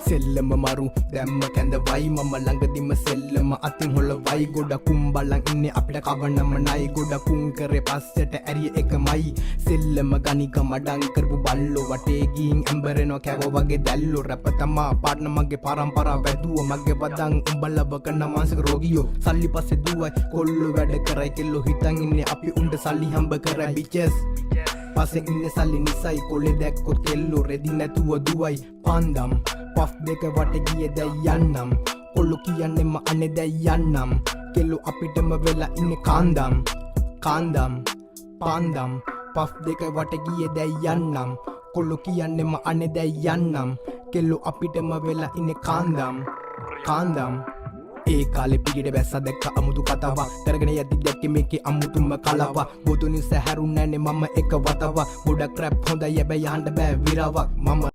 සෙල්ලම මරු දැම්ම කැඳ වයි මම ළඟදිම සෙල්ලම අතින් හොල වයි ගොඩකුම් බලන් ඉන්නේ අපිට කවන්නම නයි ගොඩකුම් කරේ පස්සට ඇරිය එකමයි සෙල්ලම ගනික මඩං කරපු බල්ලෝ වටේ ගිහින් ඇඹරෙනවා කැව වගේ දැල්ලෝ රැප තමා පාටන මගේ පරම්පරාව වැදුව මගේ වදන් උඹලව කන මානසික රෝගියෝ සල්ලි පස්සේ දුවයි කොල්ලෝ වැඩ කරයි කෙල්ලෝ හිතන් ඉන්නේ අපි උන්ට සල්ලි හම්බ කරයි bitches පස්සේ ඉන්නේ සල්ලි නිසයි කොලේ දැක්කොත් කෙල්ලෝ රෙදි නැතුව දුවයි පාන්දම් පෆ් දෙක වට ගියේ දැන් යන්නම් කොල්ලෝ කියන්නේම අනේ දැන් යන්නම් කෙල්ලෝ අපිටම වෙලා ඉන්නේ කාන්දම් පාන්දම් පෆ් දෙක වට ගියේ දැන් යන්නම් කොල්ලෝ කියන්නේම අනේ දැන් යන්නම් කෙල්ලෝ අපිටම වෙලා ඉන්නේ කාන්දම් ඒ කාලේ පිටිට බැස්ස දැක්ක අමුතු කතාවක් කරගෙන යද්දි දැක්කේ මේකේ අමුතුම කලාවක් බොදුනින් සැහැරුන්නේ නැනේ මම එක වතාවක් ගොඩක් රැප් හොඳයි හැබැයි යහන්න බෑ විරාවක් මම